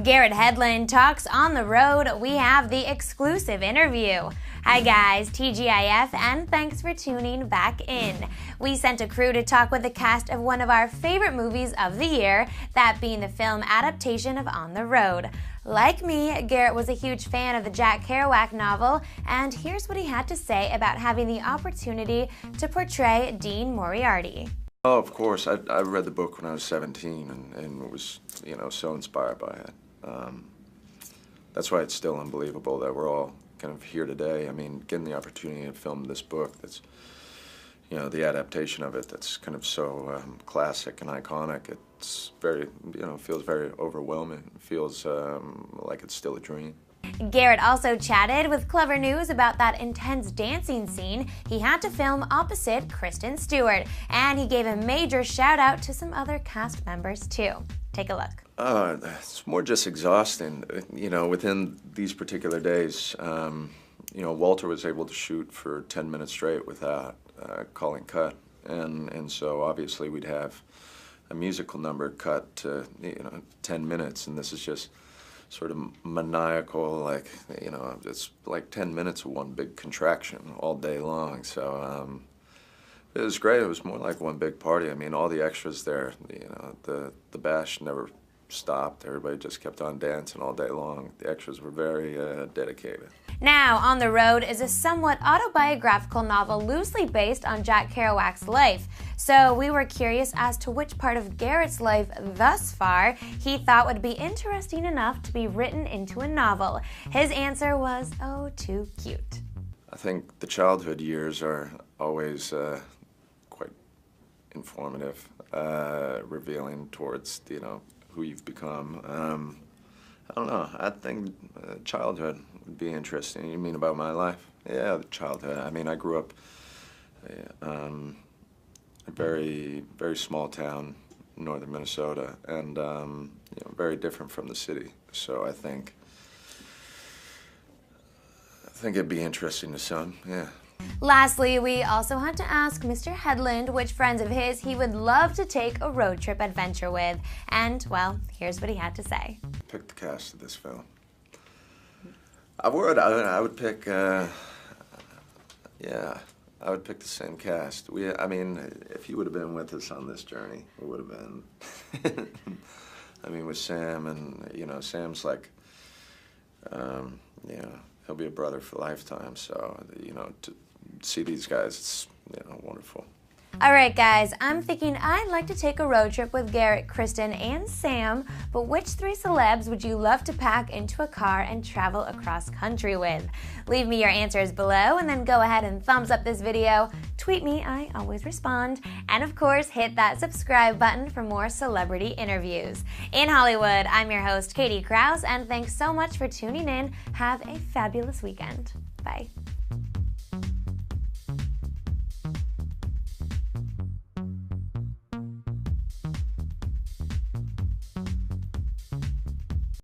Garrett Hedlund talks on the road. We have the exclusive interview. Hi guys, TGIF, and thanks for tuning back in. We sent a crew to talk with the cast of one of our favorite movies of the year, that being the film adaptation of On the Road. Like me, Garrett was a huge fan of the Jack Kerouac novel, and here's what he had to say about having the opportunity to portray Dean Moriarty. Oh, of course. I read the book when I was 17 and was, so inspired by it. That's why it's still unbelievable that we're all kind of here today. I mean, getting the opportunity to film this book that's, the adaptation of it that's kind of so classic and iconic. It's very, feels very overwhelming. It feels like it's still a dream. Garrett also chatted with Clever News about that intense dancing scene he had to film opposite Kristen Stewart, and he gave a major shout out to some other cast members too. Take a look. It's more just exhausting, within these particular days. Walter was able to shoot for 10 minutes straight without calling cut, and so obviously we'd have a musical number cut to 10 minutes, and this is just sort of maniacal, it's like 10 minutes of one big contraction all day long. So it was great. It was more like one big party. I mean, all the extras there, the bash never stopped. Everybody just kept on dancing all day long. The extras were very dedicated. Now, On the Road is a somewhat autobiographical novel loosely based on Jack Kerouac's life. So we were curious as to which part of Garrett's life thus far he thought would be interesting enough to be written into a novel. His answer was, oh, too cute. I think the childhood years are always quite informative, revealing towards, who you've become. I don't know. I think childhood would be interesting. You mean about my life? Yeah, childhood. I mean, I grew up a very, very small town, northern Minnesota, and very different from the city. So I think it'd be interesting to some. Yeah. Lastly, we also had to ask Mr. Hedlund which friends of his he would love to take a road trip adventure with. And, well, here's what he had to say. Pick the cast of this film. I would pick, I would pick the same cast. If you would have been with us on this journey, it would have been, with Sam, and, Sam's like, he'll be a brother for a lifetime, so, to see these guys, it's, wonderful. Alright guys, I'm thinking I'd like to take a road trip with Garrett, Kristen, and Sam, but which three celebs would you love to pack into a car and travel across country with? Leave me your answers below, and then go ahead and thumbs up this video, tweet me, I always respond, and of course hit that subscribe button for more celebrity interviews. In Hollywood, I'm your host, Katie Krause, and thanks so much for tuning in. Have a fabulous weekend. Bye.